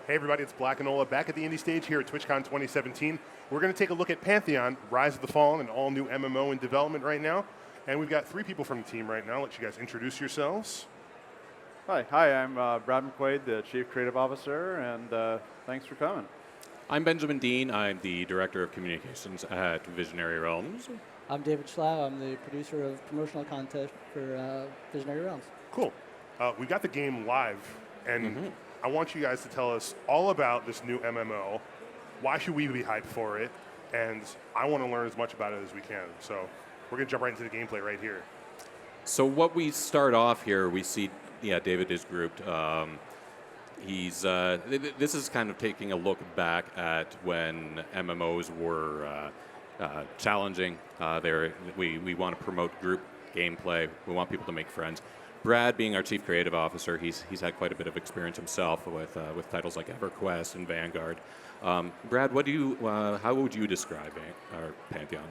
Hey everybody, it's Black and Ola back at the indie stage here at TwitchCon 2017. We're going to take a look at Pantheon, Rise of the Fallen, an all-new MMO in development right now. And we've got 3 people from the team right now. I'll let you guys introduce yourselves. Hi, I'm Brad McQuaid, the Chief Creative Officer, and thanks for coming. I'm Benjamin Dean. I'm the Director of Communications at Visionary Realms. I'm David Schlau. I'm the producer of promotional content for Visionary Realms. Cool. We got the game live, and I want you guys to tell us all about this new MMO. Why should we be hyped for it? And I want to learn as much about it as we can. So we're going to jump right into the gameplay right here. So what we start off here, we see, David is grouped. This is kind of taking a look back at when MMOs were challenging. We want to promote group gameplay. We want people to make friends. Brad, being our Chief Creative Officer, he's had quite a bit of experience himself with titles like EverQuest and Vanguard. Brad, how would you describe our Pantheon?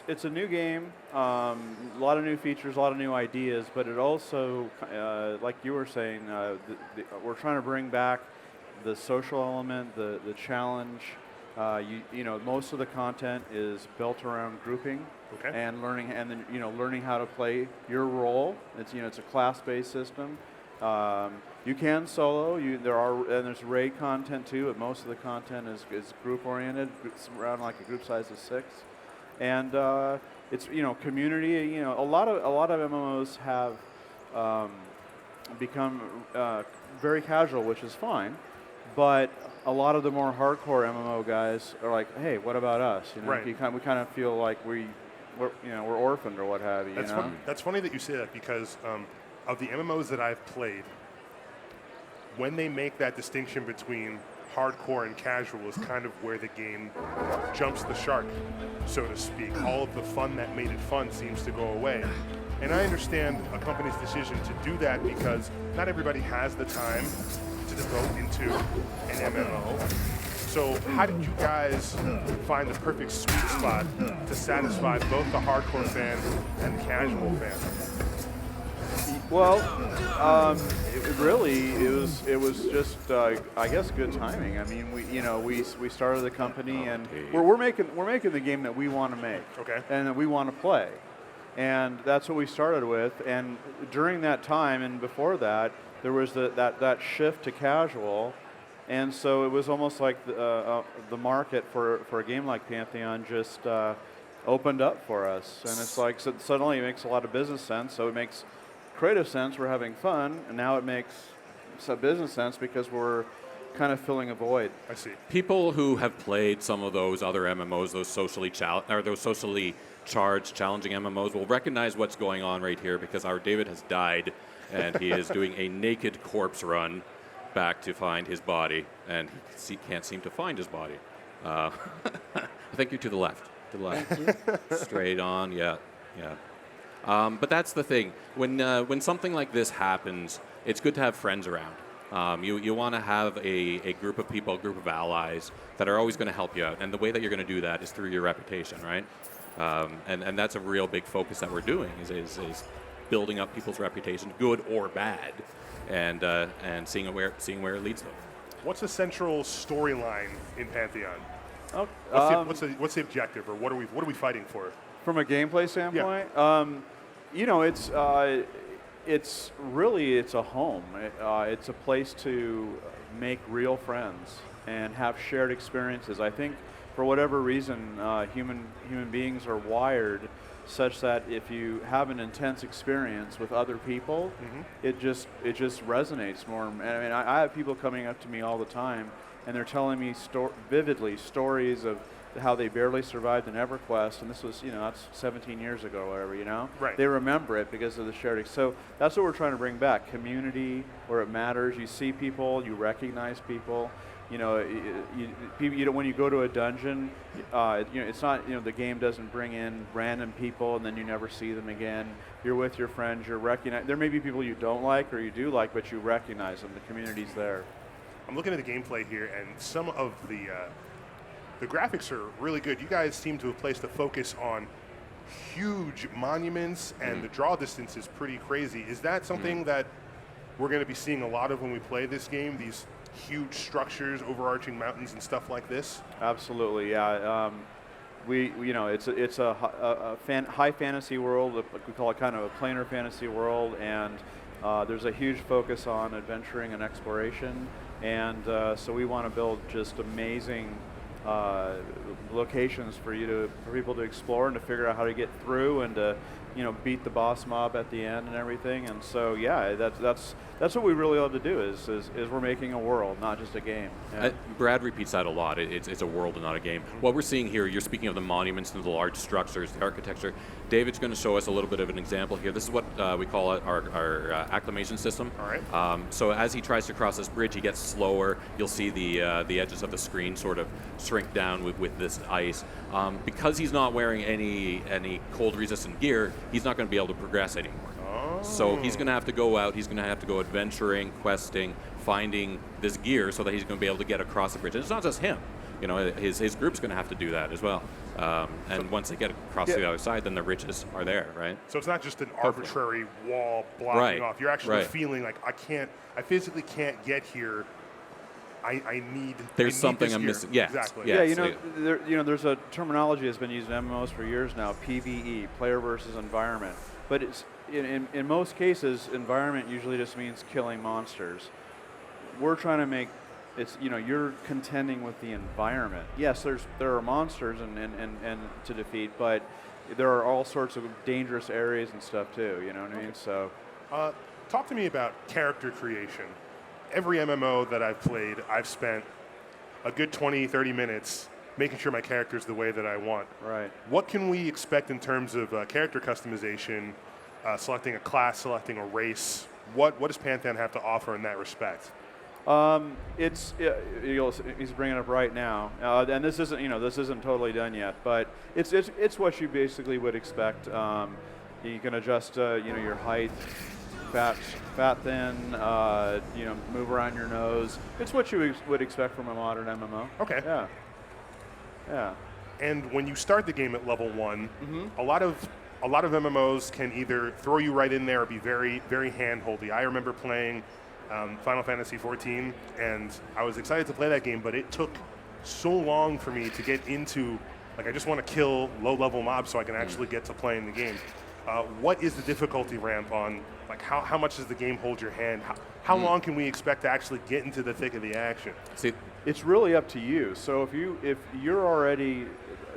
It's a new game, a lot of new features, a lot of new ideas, but it also, like you were saying, we're trying to bring back the social element, the challenge. Most of the content is built around grouping and learning how to play your role. It's a class-based system. You can solo. There's raid content too, but most of the content is group-oriented. It's around like a group size of 6, and it's community. A lot of MMOs have become very casual, which is fine, but a lot of the more hardcore MMO guys are like, hey, what about us? Right. We kind of feel like we're orphaned or what have you. That's funny that you say that because of the MMOs that I've played, when they make that distinction between hardcore and casual is kind of where the game jumps the shark, so to speak. All of the fun that made it fun seems to go away. And I understand a company's decision to do that because not everybody has the time to devote into an MMO. So how did you guys find the perfect sweet spot to satisfy both the hardcore fan and the casual fan? Well, it was just I guess good timing. I mean, we started the company and we're making the game that we want to make, and that we want to play, and that's what we started with. And during that time and before that, there was that shift to casual, and so it was almost like the market for a game like Pantheon just opened up for us, and it's like suddenly it makes a lot of business sense. So it makes creative sense, we're having fun, and now it makes some business sense because we're kind of filling a void. I see. People who have played some of those other MMOs, those socially charged, challenging MMOs, will recognize what's going on right here because our David has died, and he is doing a naked corpse run back to find his body, and he can't seem to find his body. I think you're to the left. To the left. Straight on, yeah. But that's the thing. When something like this happens, it's good to have friends around. You want to have a group of people, a group of allies that are always going to help you out. And the way that you're going to do that is through your reputation, right? And that's a real big focus that we're doing is building up people's reputation, good or bad, and seeing where it leads them. What's the central storyline in Pantheon? What's the objective, or what are we fighting for? From a gameplay standpoint, it's a home. It's a place to make real friends and have shared experiences. I think for whatever reason, human beings are wired such that if you have an intense experience with other people, it just resonates more. And I mean, I have people coming up to me all the time, and they're telling me vividly stories of how they barely survived an EverQuest, and this was, that's 17 years ago or whatever, Right. They remember it because of the shared. So that's what we're trying to bring back, community where it matters. You see people, you recognize people. When you go to a dungeon, it's not, the game doesn't bring in random people and then you never see them again. You're with your friends, there may be people you don't like or you do like, but you recognize them, the community's there. I'm looking at the gameplay here, and some of the graphics are really good. You guys seem to have placed a focus on huge monuments, and the draw distance is pretty crazy. Is that something that we're going to be seeing a lot of when we play this game, these huge structures, overarching mountains and stuff like this? Absolutely, yeah. It's a high fantasy world. We call it kind of a planar fantasy world, and there's a huge focus on adventuring and exploration. And so we want to build just amazing locations for people to explore and to figure out how to get through and to beat the boss mob at the end and everything. And so yeah, that's what we really love to do is we're making a world, not just a game. Yeah. Brad repeats that a lot. It's a world and not a game. What we're seeing here, you're speaking of the monuments and the large structures, the architecture. David's going to show us a little bit of an example here. This is what we call our acclimation system. All right. So as he tries to cross this bridge, he gets slower. You'll see the edges of the screen sort of shrink down with this ice. Because he's not wearing any cold resistant gear, he's not going to be able to progress anymore. Oh. So he's going to have to go out, he's going to have to go adventuring, questing, finding this gear so that he's going to be able to get across the bridge. And it's not just him. His group's going to have to do that as well. And once they get across to the other side, then the riches are there, right? So it's not just an arbitrary wall blocking off. You're actually feeling like I physically can't get here. I need. There's something this I'm gear. missing. Yeah, exactly. Yeah, there's a terminology that's been used in MMOs for years now, PvE, player versus environment. But it's in most cases, environment usually just means killing monsters. We're trying to make you're contending with the environment. Yes, there are monsters and to defeat, but there are all sorts of dangerous areas and stuff too. You know what I mean? So, talk to me about character creation. Every MMO that I've played, I've spent a good 20, 30 minutes making sure my character's the way that I want. Right. What can we expect in terms of character customization, selecting a class, selecting a race? What does Pantheon have to offer in that respect? He's bringing it up right now, and this isn't totally done yet, but it's what you basically would expect. You can adjust, your height, fat, thin, move around your nose. It's what you would expect from a modern MMO. Okay. Yeah. Yeah. And when you start the game at level 1, Mm-hmm. a lot of MMOs can either throw you right in there or be very, very hand-holdy. I remember playing Final Fantasy XIV, and I was excited to play that game, but it took so long for me to get into, I just want to kill low-level mobs so I can actually get to playing the game. What is the difficulty ramp on, how much does the game hold your hand? How long can we expect to actually get into the thick of the action? See, it's really up to you. So if you're already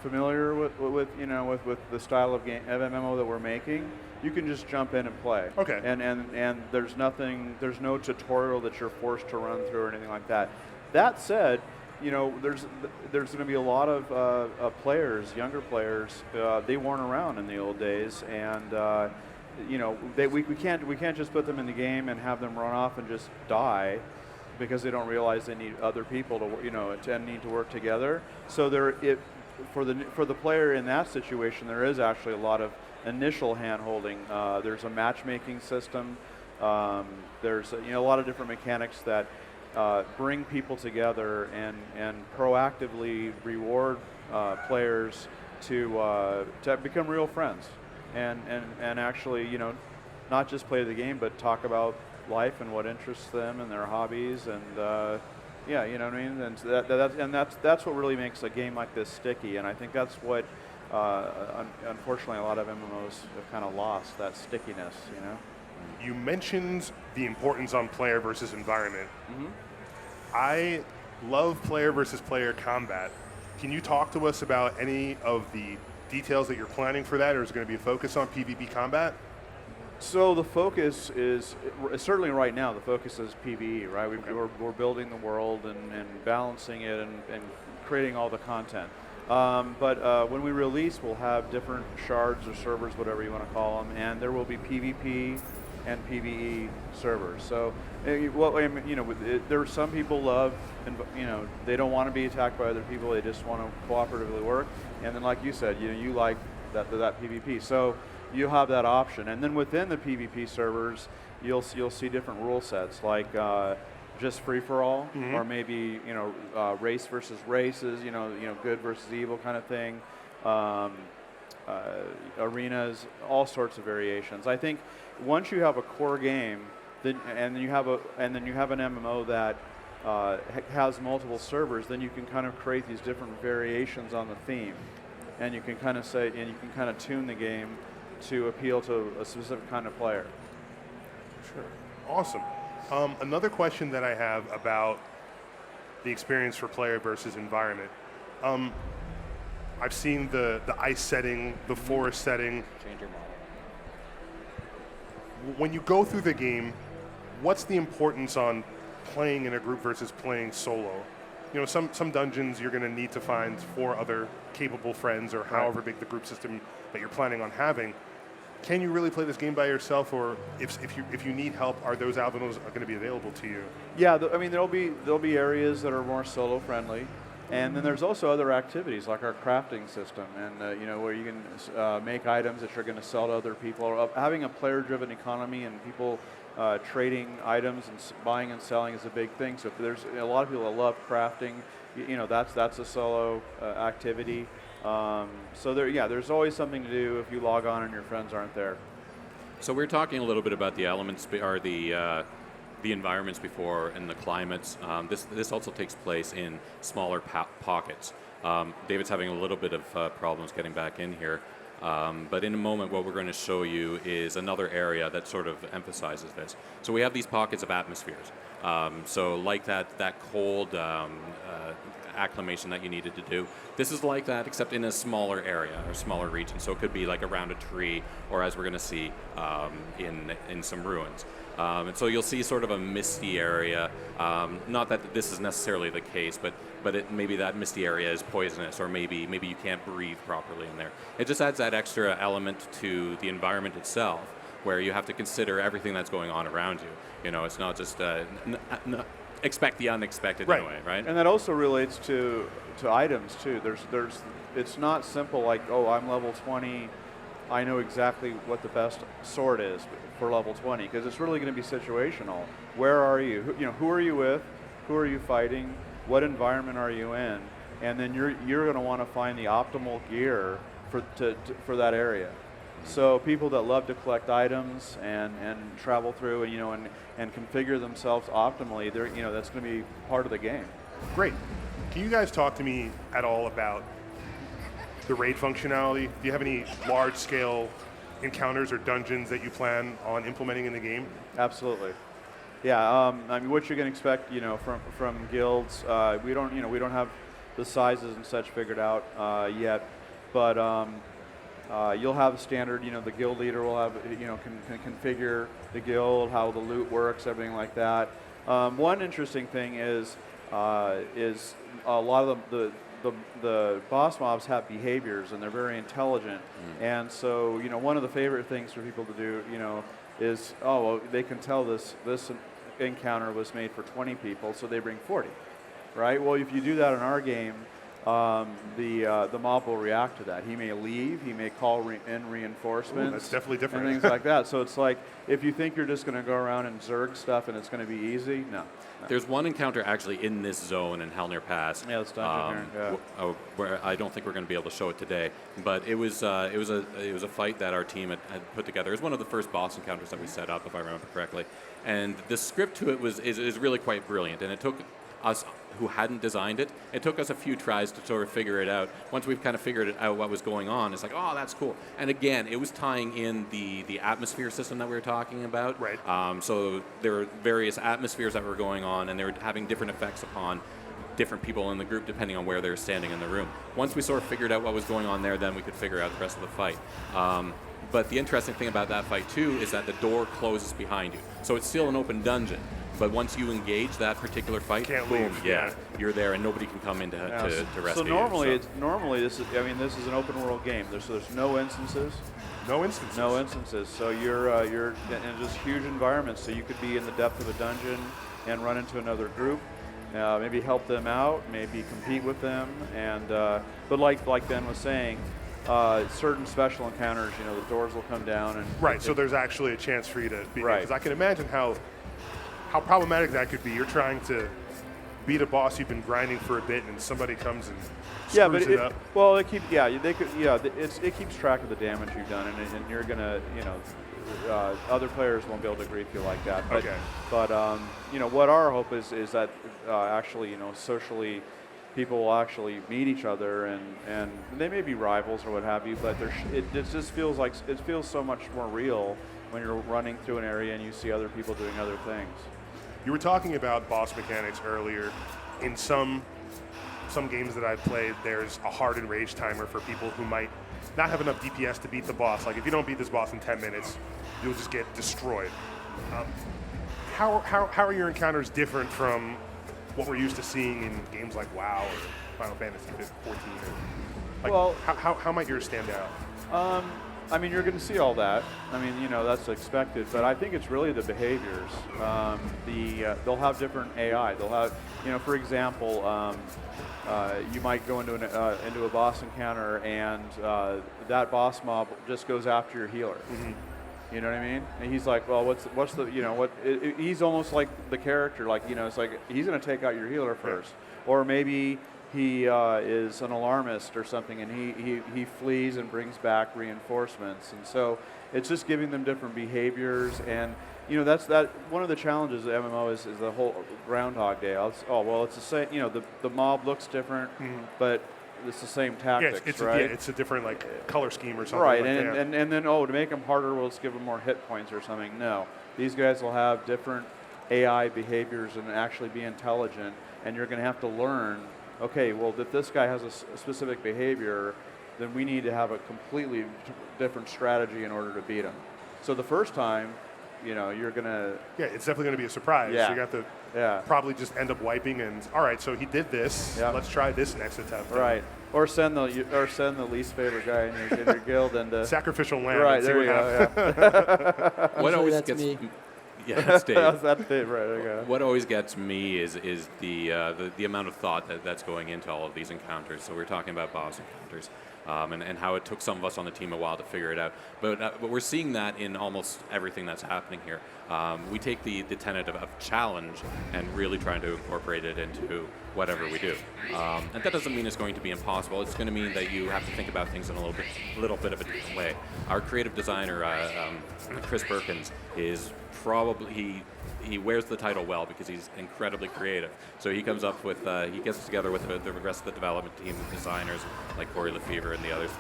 familiar with the style of game of MMO that we're making, you can just jump in and play. Okay. And there's no tutorial that you're forced to run through or anything like that. That said, there's going to be a lot of players, younger players. They weren't around in the old days, and we can't just put them in the game and have them run off and just die because they don't realize they need other people to need to work together. So for the player in that situation, there is actually a lot of initial hand-holding. There's a matchmaking system. There's a lot of different mechanics that bring people together and proactively reward players to become real friends and actually not just play the game but talk about life and what interests them and their hobbies and yeah, you know what I mean? And that's what really makes a game like this sticky, and I think that's what unfortunately a lot of MMOs have kind of lost, that stickiness, You mentioned the importance on player versus environment. Mm-hmm. I love player versus player combat. Can you talk to us about any of the details that you're planning for that, or is it going to be a focus on PvP combat? So the focus is, certainly right now, the focus is PvE, right? We're building the world and balancing it and creating all the content. But when we release, we'll have different shards or servers, whatever you want to call them, and there will be PvP and PvE servers. So, there are some people love, they don't want to be attacked by other people. They just want to cooperatively work. And then, like you said, you like that PvP. So you'll have that option. And then within the PvP servers, you'll see different rule sets, like just free for all, mm-hmm. or maybe race versus races, good versus evil kind of thing. Arenas, all sorts of variations. I think once you have a core game, then you have an MMO that has multiple servers, then you can kind of create these different variations on the theme, and you can kind of tune the game to appeal to a specific kind of player. Sure. Awesome. Another question that I have about the experience for player versus environment. I've seen the ice setting, the forest setting. Change your model. When you go through the game, what's the importance on playing in a group versus playing solo? You know, some dungeons you're going to need to find 4 other capable friends, or however big the group system that you're planning on having. Can you really play this game by yourself, or if you need help, are those avenues going to be available to you? Yeah, I mean there'll be areas that are more solo friendly, and then there's also other activities like our crafting system, and you know, where you can make items that you're going to sell to other people. Or having a player-driven economy and people trading items and buying and selling is a big thing. So if there's a lot of people that love crafting, you know, that's a solo activity. So there's always something to do if you log on and your friends aren't there. So we're talking a little bit about the elements or the environments before and the climates. This also takes place in smaller pockets. David's having a little bit of problems getting back in here. But in a moment, what we're going to show you is another area that sort of emphasizes this. So we have these pockets of atmospheres. So like that cold acclimation that you needed to do. This is like that, except in a smaller area or smaller region. So it could be like around a tree, or as we're going to see in some ruins. And so you'll see sort of a misty area. Not that this is necessarily the case, but maybe that misty area is poisonous, or maybe you can't breathe properly in there. It just adds that extra element to the environment itself, where you have to consider everything that's going on around you. You know, it's not just expect the unexpected in a way, right? And that also relates to items too. It's not simple like, oh, I'm level 20, I know exactly what the best sword is for level 20, because it's really going to be situational. Where are you? Who are you with? Who are you fighting? What environment are you in? And then you're going to want to find the optimal gear for that area. So people that love to collect items and travel through and configure themselves optimally, that's going to be part of the game. Great. Can you guys talk to me at all about the raid functionality? Do you have any large-scale encounters or dungeons that you plan on implementing in the game? Absolutely. Yeah. I mean, what you can expect, from guilds. We don't have the sizes and such figured out yet, but you'll have standard. The guild leader will have, can configure the guild, how the loot works, everything like that. One interesting thing is a lot of the boss mobs have behaviors, and they're very intelligent. And so, one of the favorite things for people to do, is, they can tell this encounter was made for 20 people, so they bring 40, right? Well, if you do that in our game, the mob will react to that. He may leave, he may call in reinforcements. Ooh, that's definitely different. And things like that. So it's like, if you think you're just going to go around and zerg stuff and it's going to be easy, no. There's one encounter actually in this zone in Hellnir Pass. Yeah, this dungeon here. Yeah. Where I don't think we're going to be able to show it today, but it was a fight that our team had put together. It was one of the first boss encounters that we set up, if I remember correctly, and the script to it is really quite brilliant, and it took us who hadn't designed it, it took us a few tries to sort of figure it out. Once we've kind of figured out what was going on, it's like, oh, that's cool. And again, it was tying in the atmosphere system that we were talking about. Right. So there were various atmospheres that were going on, and they were having different effects upon different people in the group depending on where they were standing in the room. Once we sort of figured out what was going on there, then we could figure out the rest of the fight. But the interesting thing about that fight, too, is that the door closes behind you. So it's still an open dungeon. But once you engage that particular fight, Can't boom, leave. Yeah, you're there, and nobody can come in to rescue you. So normally this is an open world game. There's no instances. No instances. No instances. So you're in just huge environments. So you could be in the depth of a dungeon and run into another group, maybe help them out, maybe compete with them, and but like Ben was saying. Certain special encounters, the doors will come down and right. So there's actually a chance for you to be right. Because I can imagine how problematic that could be. You're trying to beat a boss you've been grinding for a bit, and somebody comes and Yeah, screws but it up. well, it keeps it keeps track of the damage you've done, and you're gonna other players won't be able to grief you like that. But, Okay. But what our hope is that actually socially, people will actually meet each other, and they may be rivals or what have you, but it just feels like it feels so much more real when you're running through an area and you see other people doing other things. You were talking about boss mechanics earlier. In some games that I've played, there's a hard and rage timer for people who might not have enough DPS to beat the boss. Like if you don't beat this boss in 10 minutes, you'll just get destroyed. How are your encounters different from what we're used to seeing in games like WoW or Final Fantasy 14? Like, Well, how might yours stand out? I mean, you're going to see all that. I mean, that's expected, but I think it's really the behaviors. They'll have different AI. They'll have, for example, you might go into a boss encounter and that boss mob just goes after your healer. Mm-hmm. You know what I mean? And he's like, well, what's the, he's almost like the character, like, it's like he's going to take out your healer first, or maybe he is an alarmist or something, and he flees and brings back reinforcements, and so it's just giving them different behaviors, and that's one of the challenges of MMO is the whole Groundhog Day. It's the same. The mob looks different, but it's the same tactics, right? It's a different color scheme or something. Right, like that. and then to make them harder, we'll just give them more hit points or something. No, these guys will have different AI behaviors and actually be intelligent, and you're going to have to learn. Okay, well, if this guy has a specific behavior, then we need to have a completely different strategy in order to beat him. So the first time, you're gonna. Yeah, it's definitely going to be a surprise. Yeah. You got to probably just end up wiping and, all right, so he did this. Yeah. Let's try this next attempt. Right. Or send the least favorite guy in your guild and sacrificial lamb. Right, and see there you what go. happens. What Usually always that's gets me. Yeah, that's Dave. That's it, right? Okay. What always gets me is the amount of thought that's going into all of these encounters. So we're talking about boss encounters, and how it took some of us on the team a while to figure it out. But we're seeing that in almost everything that's happening here. We take the tenet of challenge and really trying to incorporate it into whatever we do. And that doesn't mean it's going to be impossible. It's going to mean that you have to think about things in a little bit of a different way. Our creative designer, Chris Perkins, is probably he wears the title well because he's incredibly creative. So he comes up with he gets together with the rest of the development team, the designers like Corey Lefevre and the others,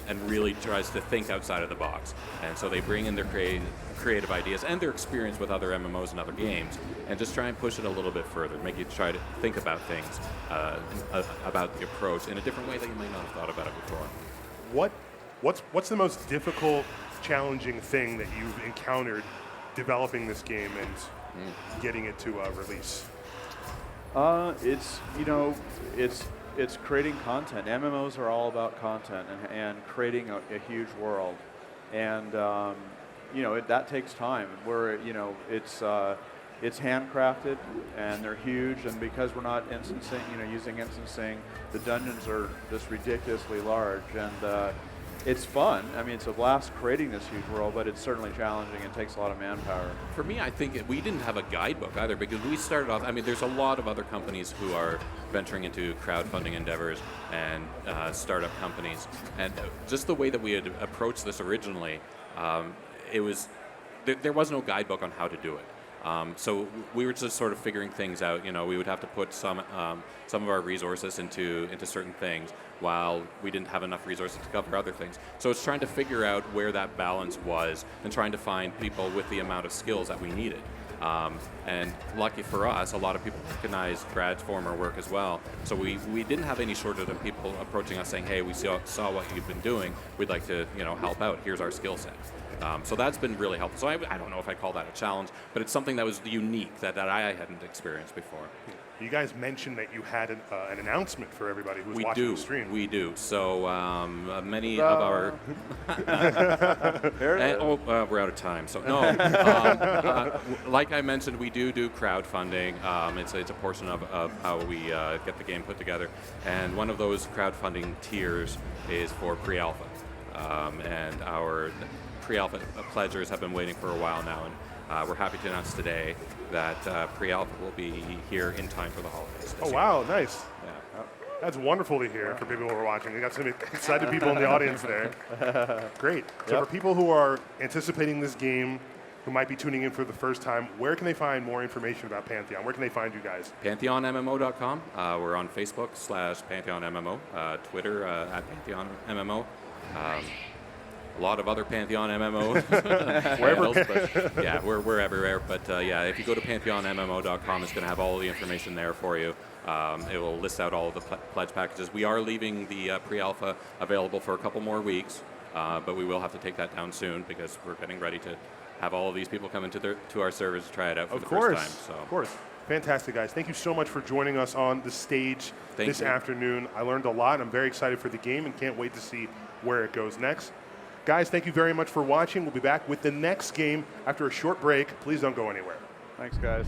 and really tries to think outside of the box. And so they bring in their creative ideas and their experience with other MMOs and other games, and just try and push it a little bit further, make you try to think about things, about the approach in a different way that you might not have thought about it before. What's the most difficult, challenging thing that you've encountered developing this game and getting it to release? It's creating content. MMOs are all about content and creating a huge world, and that takes time. It's handcrafted and they're huge, and because we're not instancing, using instancing, the dungeons are just ridiculously large, and it's fun. I mean, it's a blast creating this huge world, but it's certainly challenging and takes a lot of manpower. For me, I think we didn't have a guidebook either, because we started off, there's a lot of other companies who are venturing into crowdfunding endeavors and startup companies. And just the way that we had approached this originally, there was no guidebook on how to do it. So we were just sort of figuring things out. We would have to put some of our resources into certain things, while we didn't have enough resources to cover other things. So it's trying to figure out where that balance was and trying to find people with the amount of skills that we needed. And lucky for us, a lot of people recognized Brad's former work as well. So we didn't have any shortage of people approaching us saying, hey, we saw what you've been doing. We'd like to help out. Here's our skill set. So that's been really helpful. So I don't know if I call that a challenge, but it's something that was unique that I hadn't experienced before. You guys mentioned that you had an announcement for everybody who was watching the stream. We do. So many of our... we're out of time. So no, like I mentioned, we do crowdfunding. It's a portion of how we get the game put together. And one of those crowdfunding tiers is for pre-alpha. And our pre-alpha pledgers have been waiting for a while now, and we're happy to announce today that pre-alpha will be here in time for the holidays. Oh, wow, nice. Yeah. That's wonderful to hear for people who are watching. We got some excited people in the audience there. Great. So for people who are anticipating this game, who might be tuning in for the first time, where can they find more information about Pantheon? Where can they find you guys? PantheonMMO.com. We're on Facebook /PantheonMMO, Twitter @PantheonMMO. A lot of other Pantheon MMOs. Wherever. Yeah, we're everywhere. But yeah, if you go to PantheonMMO.com, it's going to have all the information there for you. It will list out all of the pledge packages. We are leaving the pre-alpha available for a couple more weeks, but we will have to take that down soon because we're getting ready to have all of these people come into to our servers to try it out for the first time. So. Of course. Fantastic, guys. Thank you so much for joining us on the stage this afternoon. I learned a lot. I'm very excited for the game and can't wait to see where it goes next. Guys, thank you very much for watching. We'll be back with the next game after a short break. Please don't go anywhere. Thanks, guys.